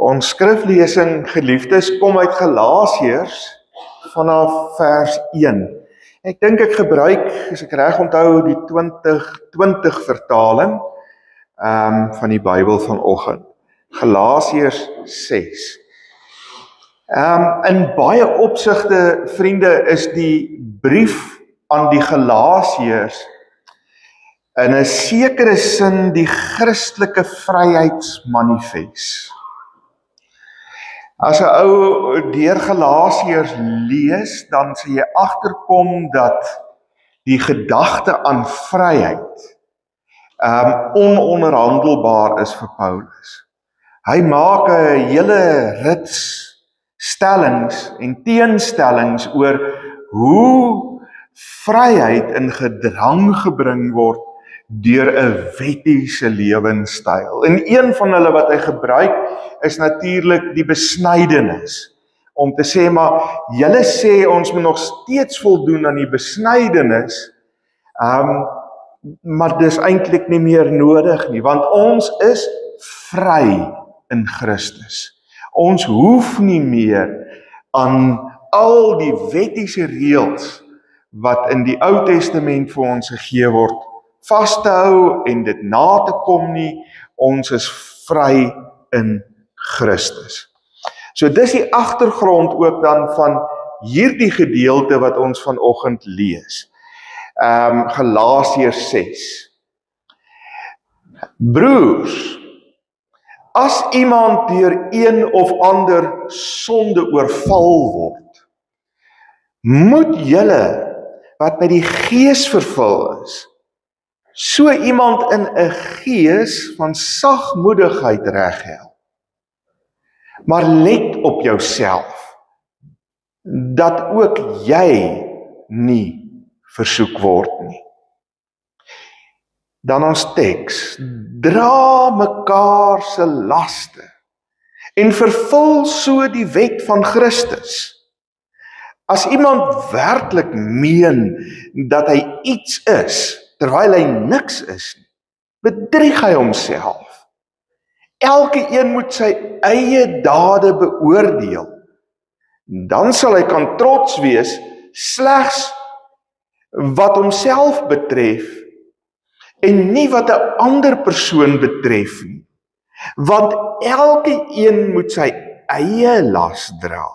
Ons skriflesing, geliefdes, kom uit Galasiërs vanaf vers 1. Ek dink ek gebruik, as ek reg onthou, die 2020 vertaling van die Bybel vanoggend. Galasiërs 6. In baie opsigte, vriende, is die brief aan die Galasiërs in 'n sekere sin die Christelike vryheidsmanifest. As 'n ou deur Galasiërs lees, dan sal jy agterkom dat die gedagte aan vryheid ononderhandelbaar is vir Paulus. Hy maak 'n hele rits stellings en teenstellings oor hoe vryheid in gedrang gebring word deur 'n wettiese lewenstyl. En een van hulle wat hy gebruik is natuurlik die besnydenis. Om te sê, maar julle sê ons moet nog steeds voldoen aan die besnydenis, maar dis eintlik nie meer nodig nie, want ons is vry in Christus. Ons hoef nie meer aan al die wettiese reëls wat in die Ou Testament vir ons gegee word, vas te hou en dit na te kom nie. Ons is vry in Christus. So dis die agtergrond ook dan van hierdie gedeelte wat ons vanoggend lees. Galasiërs 6. Broers, as iemand deur een of ander sonde oorval word, moet julle wat met die Gees vervul is, so iemand in 'n gees van sagmoedigheid reghel. Maar let op jouself, dat ook jy nie versoek word nie. Dan ons teks, dra mekaar se laste en vervul so die wet van Christus. As iemand werklik meen dat hy iets is, terwyl hy niks is nie, bedrieg hy homself. Elke een moet sy eie dade beoordeel. Dan sal hy kan trots wees slegs wat homself betref en nie wat 'n ander persoon betref nie. Want elke een moet sy eie las dra.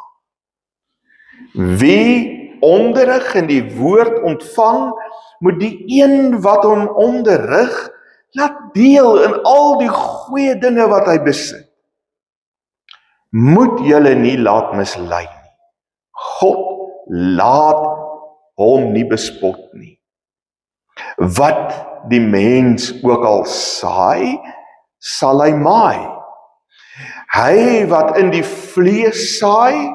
Wie onderrig in die woord ontvang, moet die een wat hom onderrig, laat deel in al die goeie dinge wat hy besit. Moet julle nie laat mislei nie. God laat hom nie bespot nie. Wat die mens ook al saai, sal hy maai. Hy wat in die vlees saai,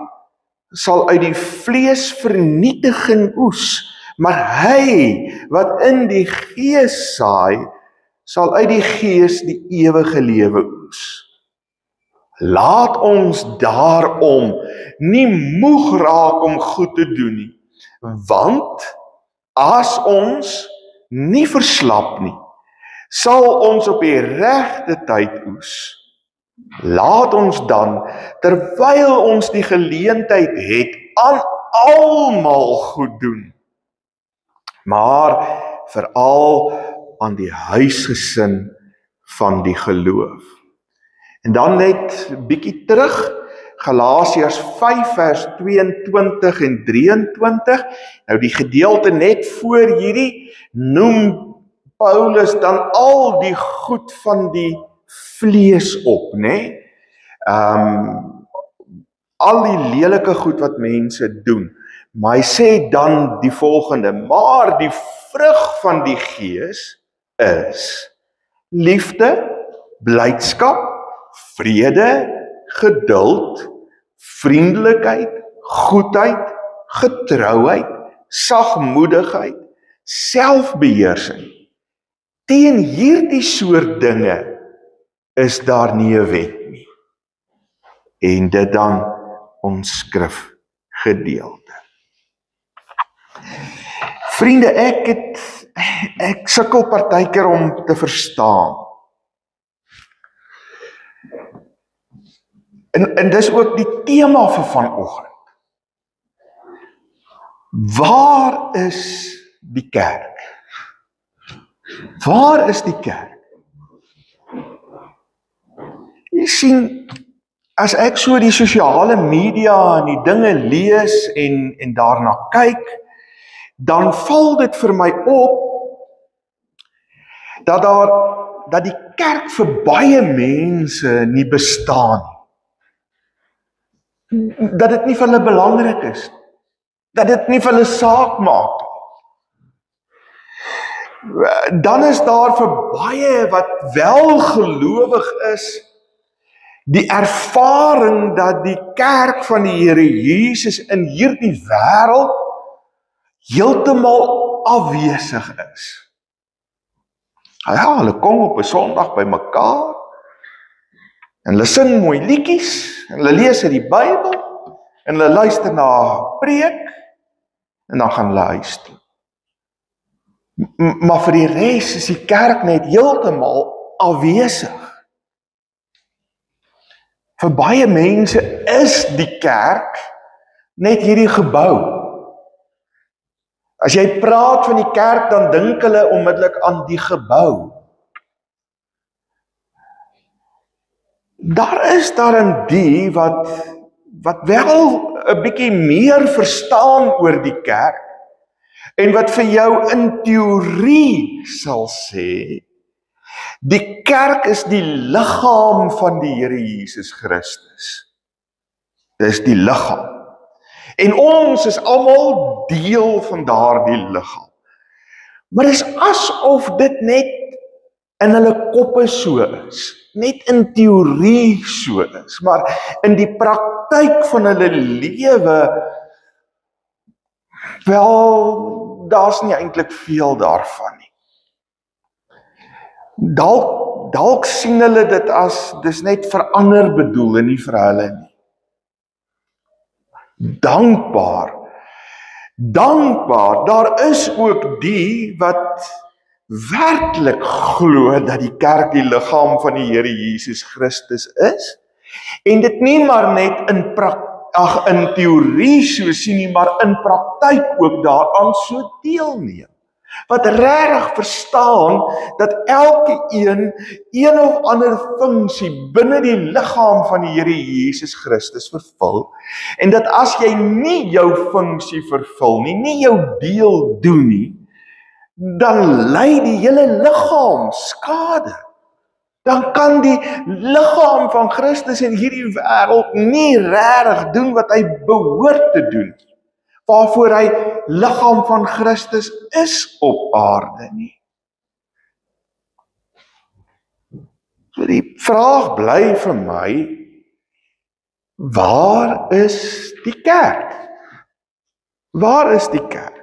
sal uit die vlees vernietiging oes, maar hy wat in die gees saai, sal uit die gees die ewige lewe oes. Laat ons daarom nie moeg raak om goed te doen nie, want as ons nie verslap nie, sal ons op die regte tyd oes. Laat ons dan, terwyl ons die geleentheid het, aan almal goed doen, maar veral aan die huisgesin van die geloof. En dan net bietjie terug, Galasiërs 5 vers 22 en 23, nou die gedeelte net voor hierdie, noem Paulus dan al die goed van die vlees op, né? Al die lelike goed wat mense doen, maar hy sê dan die volgende, maar die vrug van die Gees is liefde, blydskap, vrede, geduld, vriendelikheid, goedheid, getrouheid, sagmoedigheid, selfbeheersing. Teen hierdie soort dinge is daar nie 'n wet nie. En dit dan ons skrifgedeelte. Vriende, ek sukkel partykeer om te verstaan En dis ook die tema vir vanoggend. Waar is die kerk? Waar is die kerk? Jy sien, as ek so die sosiale media en die dinge lees en daarna kyk, dan val dit vir my op dat die kerk vir baie mense nie bestaan nie. Dat dit nie vir hulle belangrik is. Dat dit nie vir hulle saak maak nie. Dan is daar vir baie wat wel gelowig is, die ervaring dat die kerk van die Here Jesus in hierdie wêreld heeltemal afwesig is. Ja, hulle kom op 'n Sondag by mekaar en hulle sing mooi liedjies en hulle lees uit die Bybel en hulle luister na 'n preek en dan gaan hulle huis toe. Maar vir die res is die kerk net heeltemal afwesig. Vir baie mense is die kerk net hierdie gebou. As jy praat van die kerk, dan dink hulle onmiddellik aan die gebou. Daar is daarin die wat wel 'n bietjie meer verstaan oor die kerk en wat vir jou in teorie sal sê, die kerk is die liggaam van die Here Jesus Christus. Dis die liggaam. En ons is almal deel van daardie liggaam. Maar dis asof dit net in hulle koppe so is. Net in teorie so is. Maar in die praktyk van hulle lewe, wel, daar's nie eintlik veel daarvan nie. Dalk sien hulle dit as dis net vir ander bedoel en nie vir hulle nie. Dankbaar, daar is ook die wat werklik glo dat die kerk die liggaam van die Here Jesus Christus is, en dit nie maar net in teorie so sien nie, maar in praktyk ook daaraan so deelneem. Wat regtig verstaan dat elke een of ander funksie binne die liggaam van die Here Jesus Christus vervul, en dat as jy nie jou funksie vervul nie jou deel doen nie, dan ly die hele liggaam skade. Dan kan die liggaam van Christus in hierdie wêreld nie regtig doen wat hy behoort te doen, waarvoor hy liggaam van Christus is op aarde nie. So die vraag bly vir my, waar is die kerk? Waar is die kerk?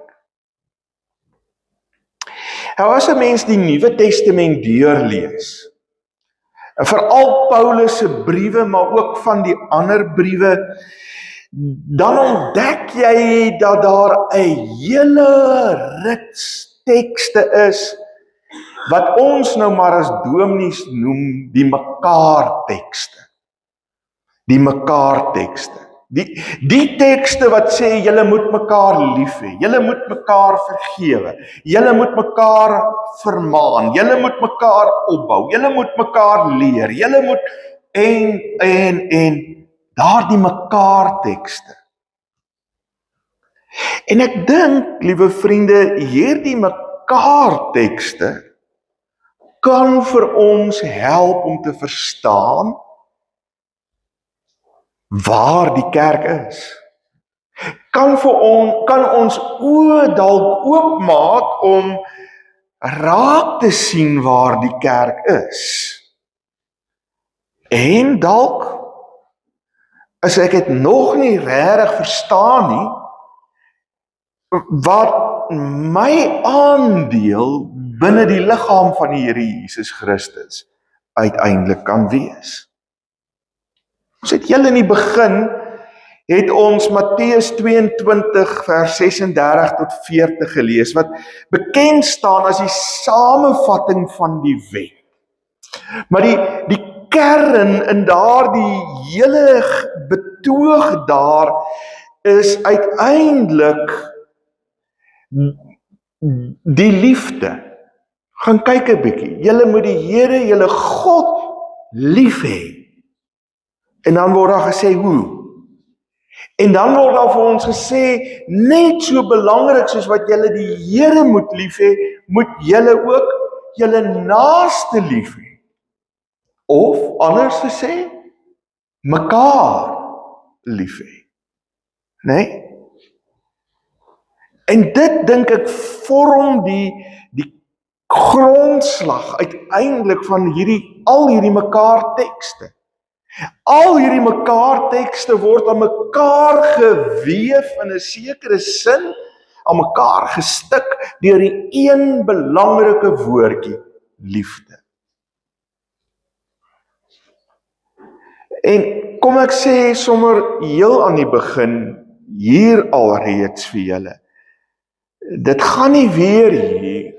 Nou as 'n mens die Nuwe Testament deurlees, en veral Paulus se briewe, maar ook van die ander briewe, dan ontdek jy dat daar 'n hele rits tekste is, wat ons nou maar as dominees noem die mekaar tekste. Die mekaar tekste. Die tekste wat sê, julle moet mekaar lief hê, julle moet mekaar vergewe, julle moet mekaar vermaan, julle moet mekaar opbou, julle moet mekaar leer, julle moet en daardie mekaar tekste. En ek dink, liewe vriende, hierdie mekaar tekste kan vir ons help om te verstaan waar die kerk is. Kan ons oë dalk oopmaak om raak te sien waar die kerk is. En dalk, as ek dit nog nie regtig verstaan nie, wat my aandeel binne die liggaam van die Here Jesus Christus uiteindelik kan wees. Ons het heel in die begin, het ons Matteus 22 vers 36 tot 40 gelees, wat bekend staan as die samevatting van die wet. Maar die kern in daardie hele betoog daar is uiteindelik die liefde. Gaan kyk 'n bietjie. Julle moet die Here, julle God lief hê. En dan word daar gesê hoe? En dan word daar vir ons gesê, net so belangrik soos wat julle die Here moet lief hê, moet julle ook julle naaste lief hê. Of anders gesê, mekaar lief hê. Nee? En dit dink ek vorm die grondslag uiteindelik van al hierdie mekaar tekste. Al hierdie mekaar tekste word aan mekaar geweef in 'n sekere sin, aan mekaar gestik deur die een belangrike woordjie, liefde. En kom ek sê sommer heel aan die begin, hier alreeds vir julle, dit gaan nie weer hier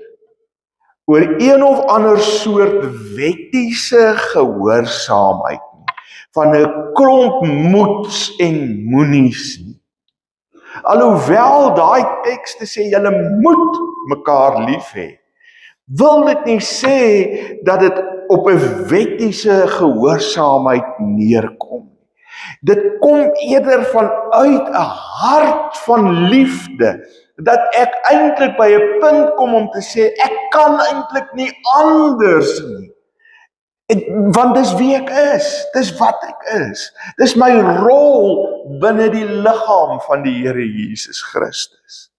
oor een of ander soort wettiese gehoorsaamheid nie, van 'n klomp moets en moenies nie. Alhoewel daai tekste sê julle moet mekaar lief hê, wil dit nie sê dat dit op 'n wettiese gehoorsaamheid neerkom. Dit kom eerder vanuit 'n hart van liefde, dat ek eintlik by 'n punt kom om te sê, ek kan eintlik nie anders nie. Want dis wie ek is, dis wat ek is. Dis my rol binne die liggaam van die Here Jesus Christus.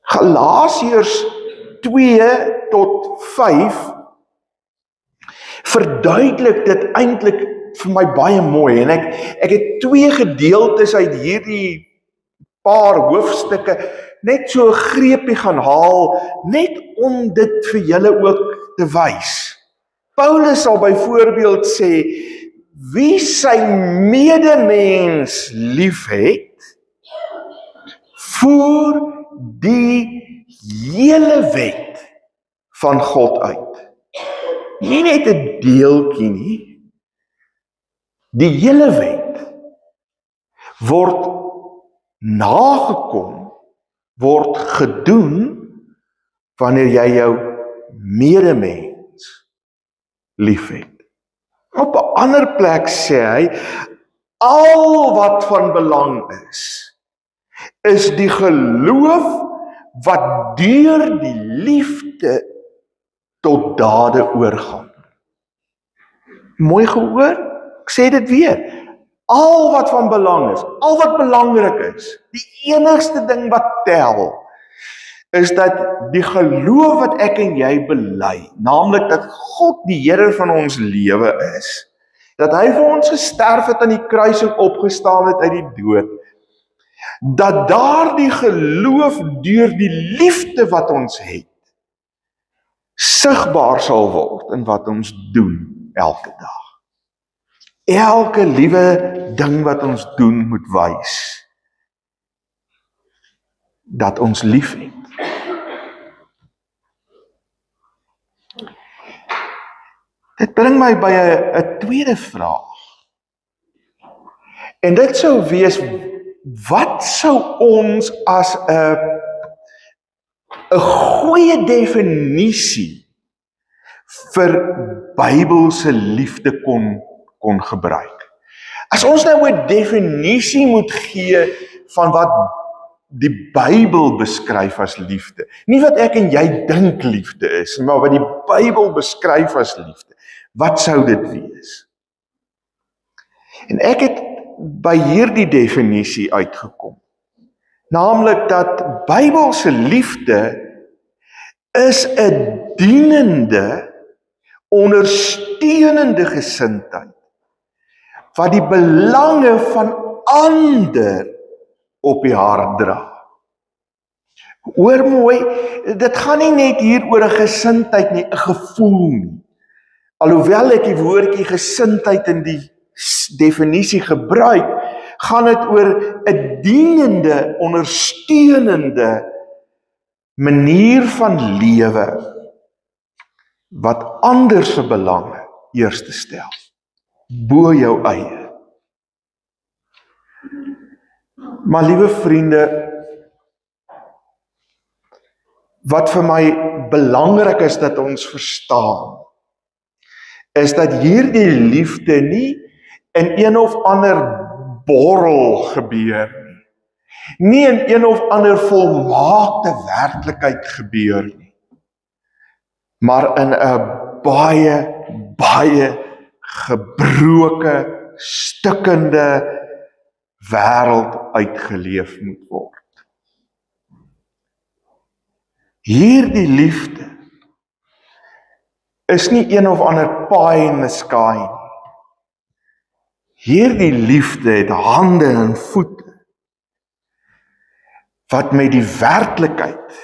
Galasiërs 2-5 verduidelik dit eintlik vir my baie mooi, en ek het 2 gedeeltes uit hierdie paar hoofstukke net so 'n greepie gaan haal, net om dit vir julle ook te wys. Paulus sal byvoorbeeld sê, wie sy medemens liefhet, voer die hele wet van God uit. Nie net 'n deeltjie nie, die hele wet word nagekom, word gedoen wanneer jy jou medemens liefhet. Op 'n ander plek sê hy, al wat van belang is die geloof wat deur die liefde tot dade oorgaan. Mooi gehoor? Ek sê dit weer. Al wat van belang al wat belangrik die enigste ding wat tel, is dat die geloof wat ek en jy bely, naamlik dat God die Here van ons lewe is, dat hy vir ons gesterf het aan die kruis en opgestaan het uit die dood, dat daardie geloof deur die liefde wat ons het, sigbaar sal word in wat ons doen elke dag. Elke liewe ding wat ons doen moet wys dat ons lief het. Dit bring my by 'n tweede vraag. En dit sou wees, wat sou ons as 'n goeie definisie vir Bybelse liefde kon gebruik? As ons nou 'n definisie moet gee van wat die Bybel beskryf as liefde, nie wat ek en jy dink liefde is, maar wat die Bybel beskryf as liefde, wat sou dit wees? En ek het by hierdie definisie uitgekom, naamlik dat Bybelse liefde is 'n dienende, ondersteunende gesindheid, wat die belange van ander op die hart dra. Hoor mooi, dit gaan nie net hier oor 'n gesindheid nie, 'n gevoel nie. Alhoewel ek die woordjie gesindheid in die definisie gebruik, gaan dit oor 'n dienende, ondersteunende manier van lewe wat ander se belange eers te stel, bo jou eie. Maar liewe vriende, wat vir my belangrik is dat ons verstaan, is dat hierdie liefde nie in een of ander borrel gebeur nie in een of ander volmaakte werklikheid gebeur nie, maar in 'n baie gebroke, stikkende wêreld uitgeleef moet word. Hierdie liefde is nie een of ander pie in the sky nie. Hierdie liefde het hande en voete wat met die werklikheid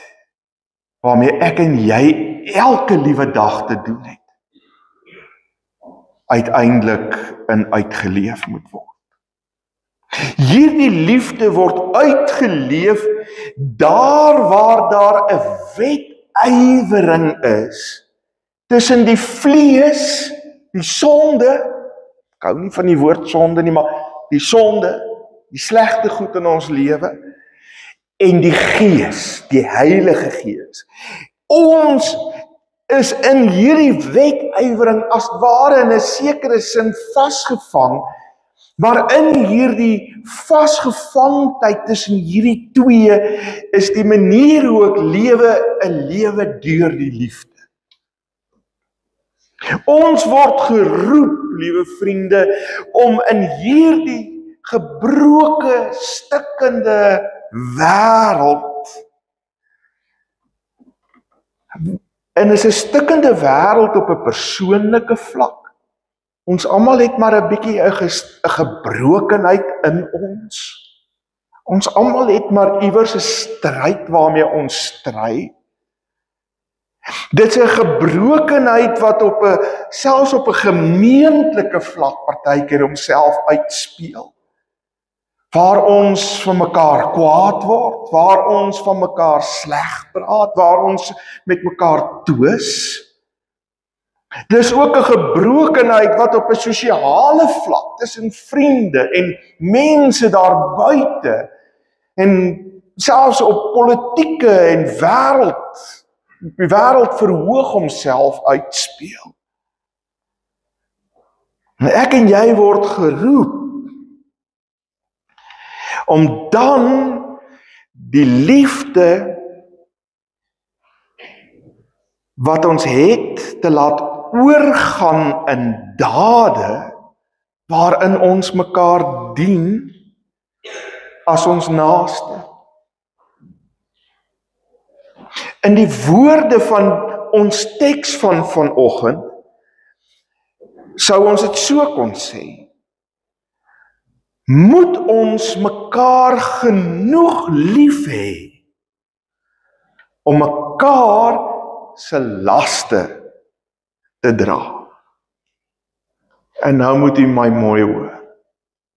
waarmee ek en jy elke liewe dag te doen het, uiteindelik in uitgeleef moet word. Hierdie liefde word uitgeleef daar waar daar 'n wetywering is tussen die vlees, die sonde, ek hou nie van die woord sonde nie, maar die sonde, die slegte goed in ons lewe, en die Gees, die Heilige Gees. Ons is in hierdie wetywering as ware in 'n sekere sin vasgevang, maar in hierdie vasgevangtyd tussen hierdie twee is die manier hoe ek lewe 'n lewe deur die liefde. Ons word geroep, liewe vriende, om in hierdie gebroke, stikkende wêreld, en is 'n stikkende wêreld op 'n persoonlike vlak. Ons almal het maar 'n bietjie 'n gebrokenheid in ons. Ons almal het maar iewers 'n stryd waarmee ons stry. Dit is 'n gebrokenheid wat selfs op 'n gemeentelike vlak partykeer homself uitspeel. Waar ons van mekaar kwaad word, waar ons van mekaar sleg praat, waar ons met mekaar twis. Dis ook 'n gebrokenheid wat op 'n sosiale vlak tussen vriende en mense daar buite en selfs op politieke en die wêreld verhoog homself uitspeel. En ek en jy word geroep om dan die liefde wat ons het te laat oorgaan in dade waarin ons mekaar dien as ons naaste. In die woorde van ons teks van vanoggend sou ons dit so kon sê: moet ons mekaar genoeg lief hê om mekaar se laste te dra. En nou moet u my mooi hoor.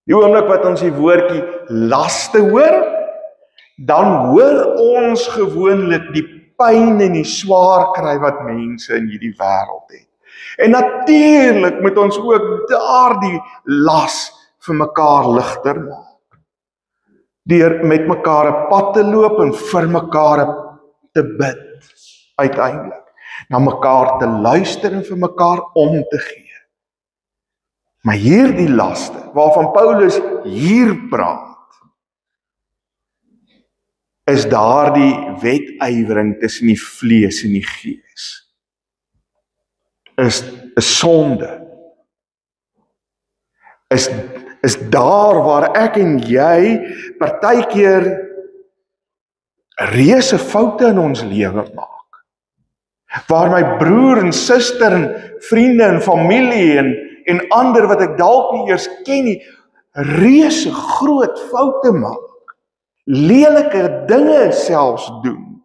Die oomblik wat ons die woordjie laste hoor, dan hoor ons gewoonlik die pyn en die swaar kry wat mense in hierdie wêreld het. En natuurlik moet ons ook daardie las vir mekaar ligter maak. Deur met mekaar 'n pad te loop en vir mekaar te bid, uiteindelik. Na mekaar te luister en vir mekaar om te gee. Maar hierdie laste, waarvan Paulus hier praat, is daardie wetywering tussen die vlees en die gees. Is 'n sonde. Is daar waar ek en jy partykeer reuse foute in ons lewe maak. Waar my broer en suster en vriende en familie en ander wat ek dalk nie eers ken nie, reuse groot foute maak. Lelike dinge selfs doen.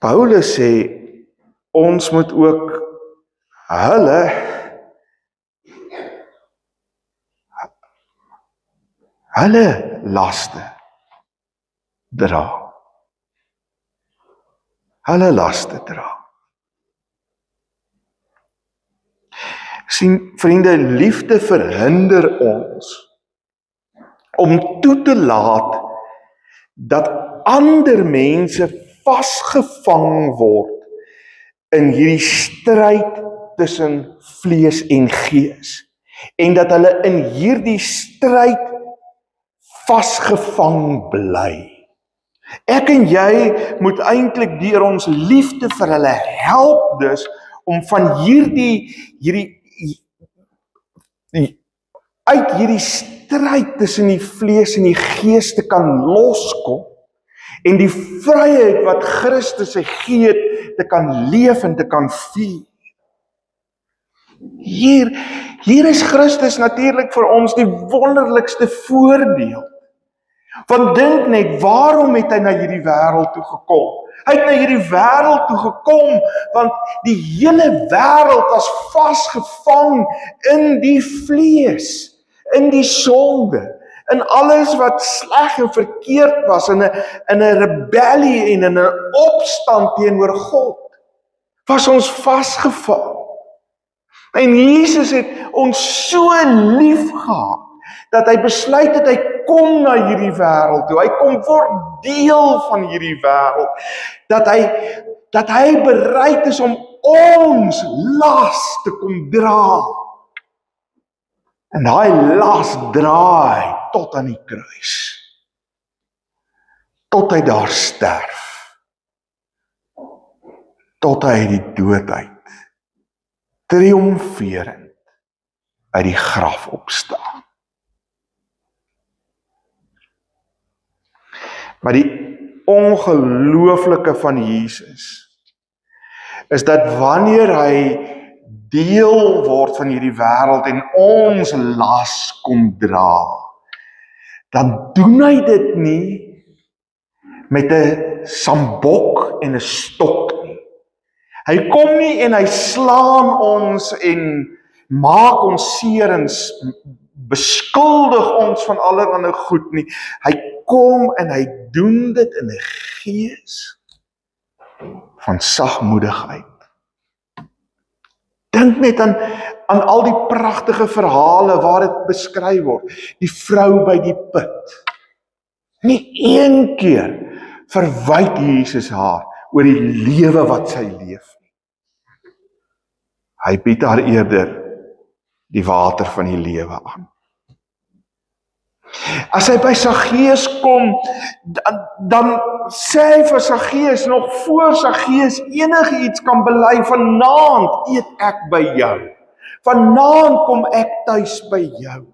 Paulus sê, ons moet ook hulle laste dra. Hulle laste dra. Sien, vriende, liefde verhinder ons om toe te laat dat ander mense vasgevang word in hierdie stryd tussen vlees en gees. En dat hulle in hierdie stryd vasgevang bly. Ek en jy moet eintlik deur ons liefde vir hulle help dus om van uit hierdie stryd tussen die vlees en die gees te kan loskom en die vryheid wat Christus gee te kan leef en te kan vier. Hier is Christus natuurlik vir ons die wonderlikste voordeel. Want dink net, waarom het hy na hierdie wêreld toe gekom? Hy het na hierdie wêreld toe gekom, want die hele wêreld was vasgevang in die vlees, in die sonde, in alles wat sleg en verkeerd was, in 'n rebellie en in 'n opstand teenoor God, was ons vasgevang. En Jesus het ons so lief gehad, dat hy besluit het, hy kom na hierdie wêreld toe, hy kom word deel van hierdie wêreld, dat hy bereid is om ons las te kom dra. En daai las dra hy tot aan die kruis, tot hy daar sterf, tot hy die dood uit triomferend uit die graf opstaan. Maar die ongelooflike van Jesus is dat wanneer hy deel word van hierdie wêreld en ons las kom dra, dan doen hy dit nie met 'n sambok en 'n stok nie. Hy kom nie en hy slaan ons en maak ons seer en beskuldig ons van allerlei goed nie. Hy kom en hy doen dit in 'n gees van sagmoedigheid. Dink net aan al die pragtige verhale waar dit beskryf word. Die vrou by die put. Nie een keer verwyd Jesus haar oor die lewe wat sy leef nie. Hy bied haar eerder die water van die lewe aan. As hy by Saggeus kom, dan sê hy vir Saggeus, nog voor Saggeus enige iets kan bely, vanaand eet ek by jou. Vanaand kom ek tuis by jou.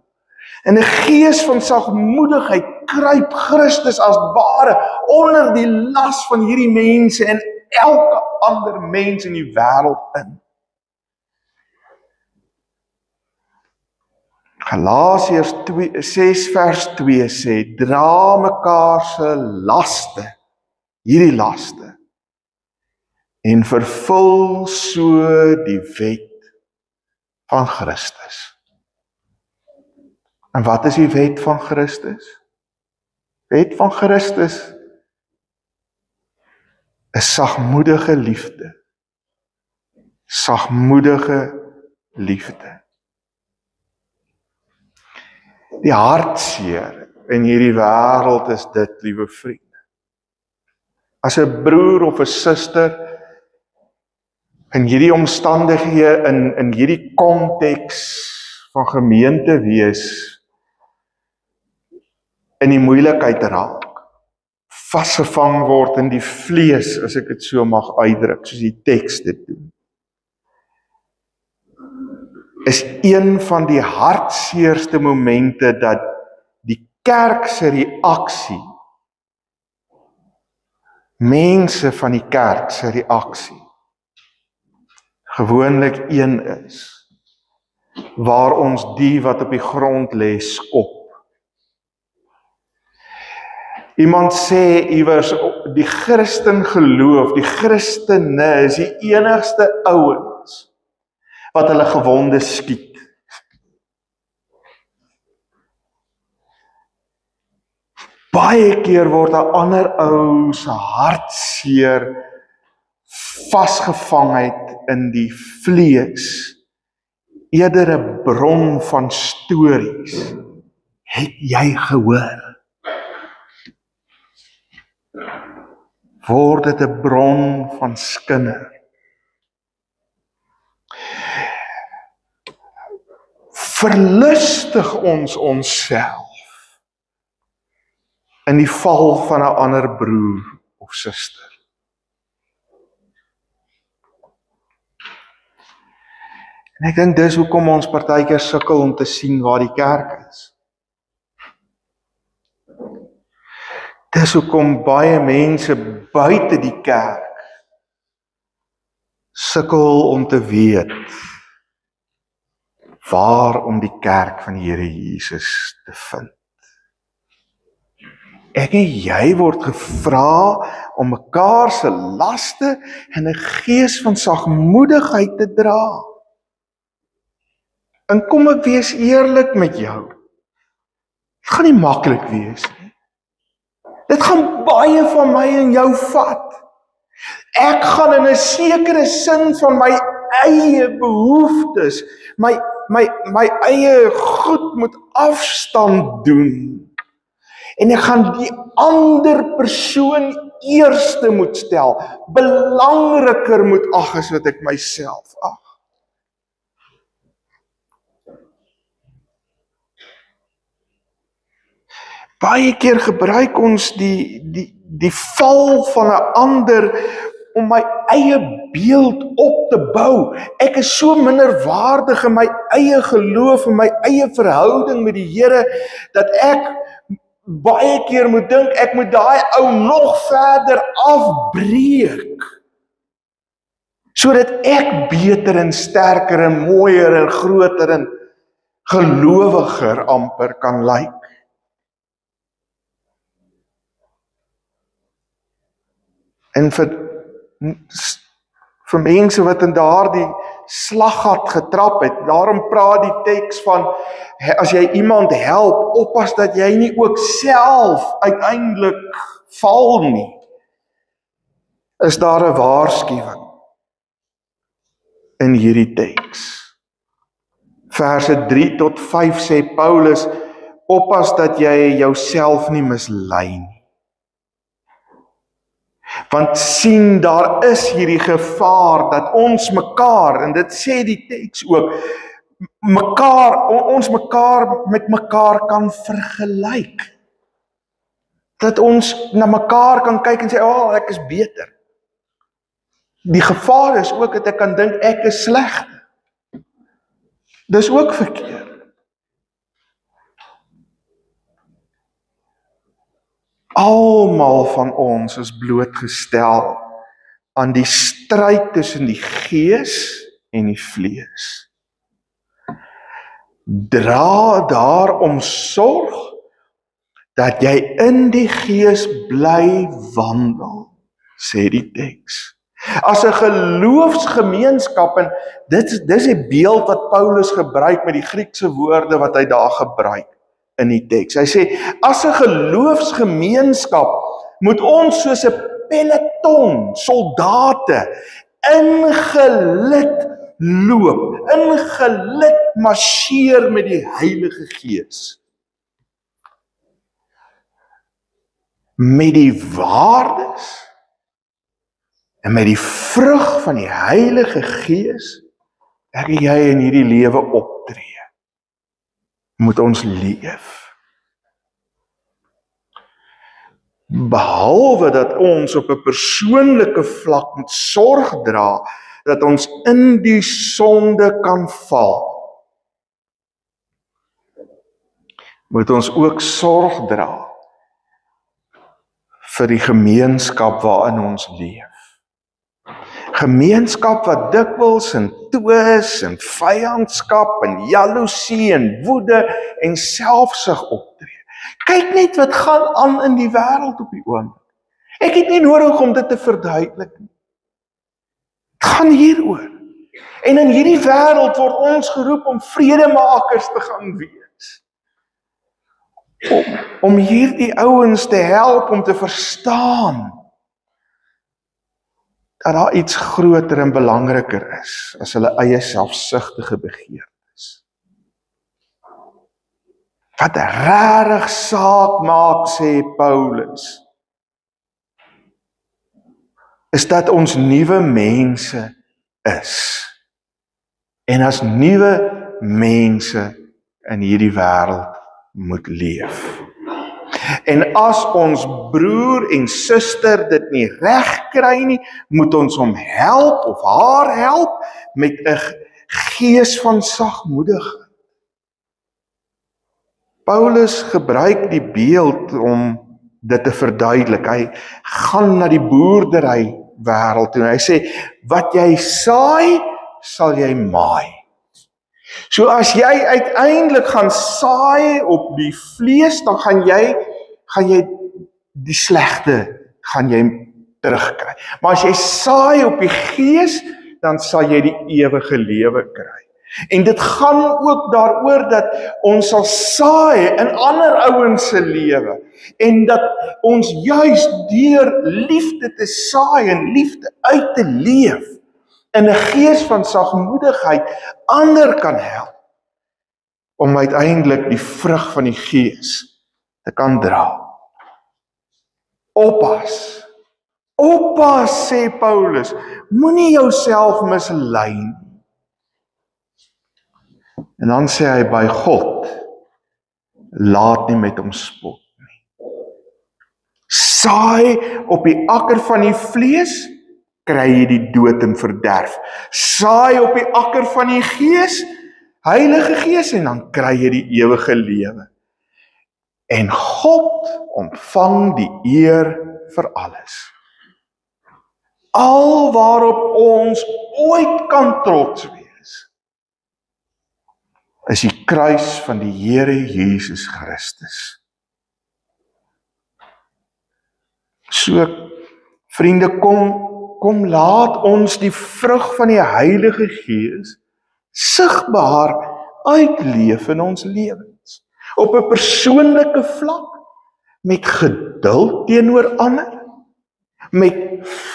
In 'n gees van sagmoedigheid kruip Christus as ware onder die las van hierdie mense en elke ander mens in die wêreld in. Galasiërs 6 vers 2 sê, dra mekaar se laste, hierdie laste, en vervul so die wet van Christus. En wat is die wet van Christus? Wet van Christus is sagmoedige liefde. Sagmoedige liefde. Die hartseer in hierdie wêreld is dit, liewe vriende. As 'n broer of 'n suster in hierdie omstandighede, in hierdie konteks van gemeente wees, in die moeilikheid raak, vasgevang word in die vlees, as ek dit so mag uitdruk, soos die teks dit doen, is een van die hartseerste momente dat die kerk se reaksie, mense van die kerk se reaksie, gewoonlik een is, waar ons die wat op die grond lê skop. Iemand sê iewers, die Christen geloof, die Christene is die enigste ouens wat hulle gewonde skiet. Baie keer word 'n ander ou se hartseer vasgevangheid in die vlees eerder 'n bron van stories. Het jy gehoor? Word dit 'n bron van skinder? Verlustig ons onsself in die val van 'n ander broer of suster? En ek dink dis hoekom ons partykeer sukkel om te sien waar die kerk is. Dis hoekom baie mense buite die kerk sukkel om te weet waar om die kerk van die Here Jesus te vind. Ek en jy word gevra om mekaar se laste in 'n gees van sagmoedigheid te dra. En kom ek wees eerlik met jou. Dit gaan nie maklik wees nie. Dit gaan baie van my en jou vat. Ek gaan in 'n sekere sin van my eie behoeftes, my eie goed moet afstand doen. En ek gaan die ander persoon eerste moet stel, belangriker moet ag as wat ek myself ag. Baie keer gebruik ons die val van 'n ander om my eie beeld op te bou. Ek is so minderwaardig in my eie geloof en my eie verhouding met die Here, dat ek baie keer moet dink, ek moet daai ou nog verder afbreek, sodat ek beter en sterker en mooier en groter en gelowiger amper kan lyk. En vir mense wat in daardie slaggat getrap het, daarom praat die teks van, as jy iemand help, oppas dat jy nie ook self uiteindelik val nie, is daar 'n waarskuwing in hierdie teks. Verse 3 tot 5 sê Paulus, oppas dat jy jouself nie mislei nie. Want sien, daar is hierdie gevaar dat ons mekaar, en dit sê die teks ook, ons mekaar met mekaar kan vergelyk. Dat ons na mekaar kan kyk en sê, ek is beter. Die gevaar is ook dat ek kan dink, ek is sleg. Dis ook verkeerd. Almal van ons is blootgestel aan die stryd tussen die gees en die vlees. Dra daarom sorg dat jy in die gees bly wandel, sê die teks. As 'n geloofsgemeenskap, en dis die beeld wat Paulus gebruik met die Griekse woorde wat hy daar gebruik in die teks. Hy sê, as 'n geloofsgemeenskap moet ons soos 'n peloton soldate ingelid loop, ingelid marseer met die Heilige Gees. Met die waardes en met die vrug van die Heilige Gees, ek en jy in hierdie lewe optree, moet ons leef. Behalwe dat ons op 'n persoonlike vlak moet sorg dra, dat ons in die sonde kan val, moet ons ook sorg dra vir die gemeenskap waarin ons leef. Gemeenskap wat dikwels in twis en vyandskap en jaloesie en woede en selfsug optree. Kyk net wat gaan aan in die wêreld op die oomblik. Ek het nie nodig om dit te verduidelik nie. Dit gaan hieroor. En in hierdie wêreld word ons geroep om vredemakers te gaan wees. Om hierdie ouens te help om te verstaan dat daar iets groter en belangriker is as hulle eie selfsugtige begeerte. Wat regtig saak maak, sê Paulus, is dat ons nuwe mense is. En as nuwe mense in hierdie wêreld moet leef. En as ons broer en suster dit nie reg kry nie, moet ons hom help of haar help met 'n gees van sagmoedigheid. Paulus gebruik die beeld om dit te verduidelik. Hy gaan na die boerdery wêreld toe en hy sê, wat jy saai, sal jy maai. So as jy uiteindelik gaan saai op die vlees, dan gaan jy die slegte terugkry. Maar as jy saai op die gees, dan sal jy die ewige lewe kry. En dit gaan ook daaroor dat ons sal saai in ander ouens se lewe en dat ons juis deur liefde te saai en liefde uit te leef in 'n gees van sagmoedigheid ander kan help om uiteindelik die vrug van die gees te kan dra. Oppas, sê Paulus, moenie jouself mislei nie. En dan sê hy, by God, laat nie met hom spot nie. Saai op die akker van die vlees, kry jy die dood en verderf. Saai op die akker van die gees, Heilige Gees, en dan kry jy die ewige lewe. En God ontvang die eer vir alles. Al waarop ons ooit kan trots wees, is die kruis van die Here Jesus Christus. So, vriende, kom laat ons die vrug van die Heilige Gees sigbaar uitleef in ons lewens. Op 'n persoonlike vlak, met geduld teenoor ander, met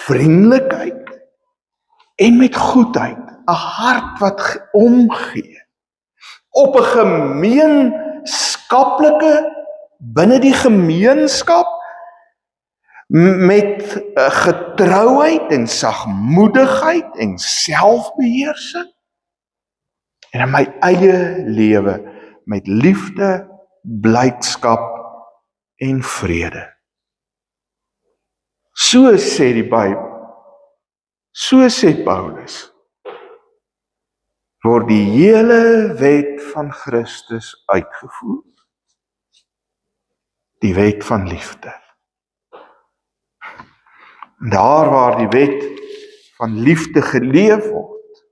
vriendelikheid en met goedheid, 'n hart wat omgee. Op 'n gemeenskaplike, binne die gemeenskap, met getrouheid en sagmoedigheid en selfbeheersing, en in my eie lewe met liefde, blydskap en vrede. So sê die Bybel, so sê Paulus, word die hele wet van Christus uitgevoer. Die wet van liefde. Daar waar die wet van liefde geleef word,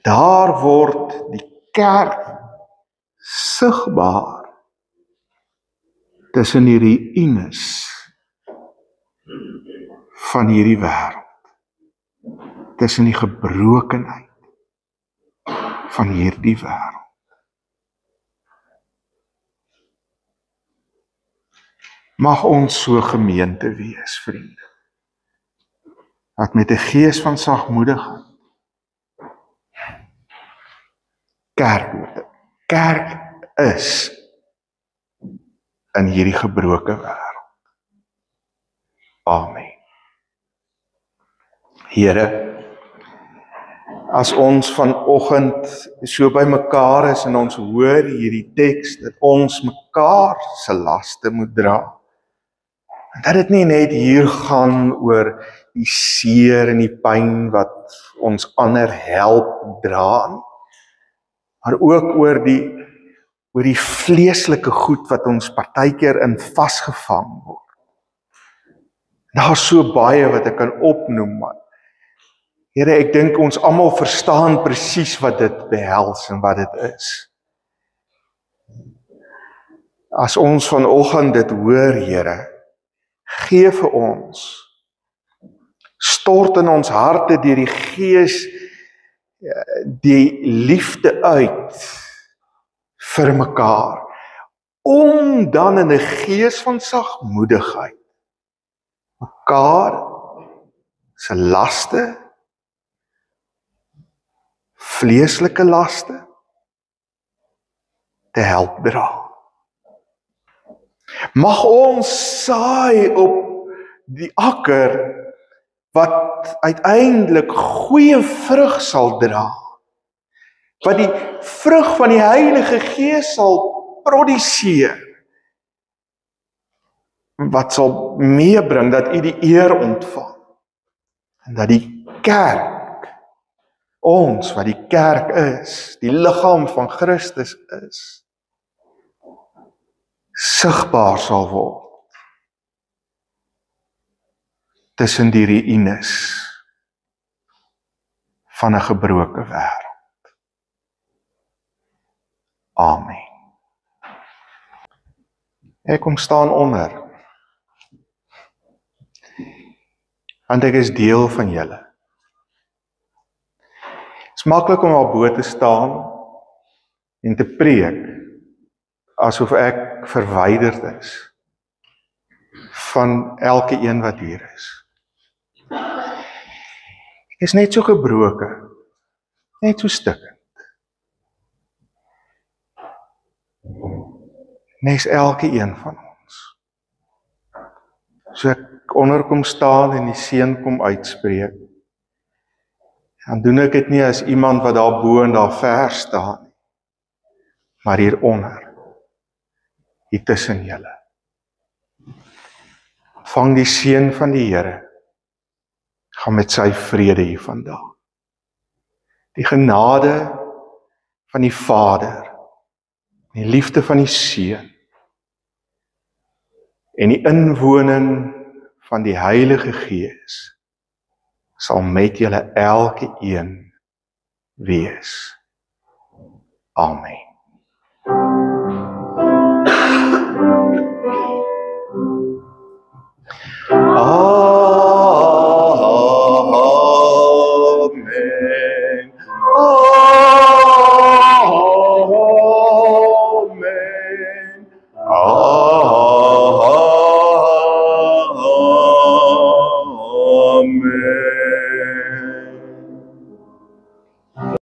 daar word die kerk sigbaar tussen die ruïnes van hierdie wêreld, tussen die gebrokenheid van hierdie wêreld. Mag ons so gemeente wees, vriende, dat met 'n gees van sagmoedigheid kerk is in hierdie gebroke wêreld. Amen. Here, as ons vanoggend so by mekaar is en ons hoor hierdie teks, dat ons mekaar se laste moet dra, en dat dit nie net hier gaan oor die seer en die pyn wat ons ander help dra nie, maar ook oor die vleeslike goed wat ons partykeer in vasgevang word. Daar's so baie wat ek kan opnoem, maar Here, ek dink ons almal verstaan presies wat dit behels en wat dit is. As ons vanoggend dit hoor, Here, gee vir ons, stort in ons harte deur die Gees die liefde uit vir mekaar, om dan in 'n gees van sagmoedigheid mekaar se laste, vleeslike laste, te help dra. Mag ons saai op die akker wat uiteindelik goeie vrug sal dra, wat die vrug van die Heilige Gees sal produseer, wat sal meebring dat U die eer ontvang, en dat die kerk, ons wat die kerk is, die liggaam van Christus is, sigbaar sal word tussen die ruïnes van 'n gebroke wêreld. Amen. Ek kom staan onder, want ek is deel van julle. Het is maklik om daar bo te staan en te preek, asof ek verwyderd is van elke een wat hier is. Ek is net so gebroke, net so stikkend. Nes elke een van ons. So ek onderkom staan en die seën kom uitspreek, dan doen ek dit nie as iemand wat daar bo en daar ver staan, maar hieronder, hier tussen julle. Vang die seën van die Here, gaan met sy vrede hier vandaan. Die genade van die Vader, die liefde van die Seun, en die inwoning van die Heilige Gees, sal met julle elke een wees. Amen.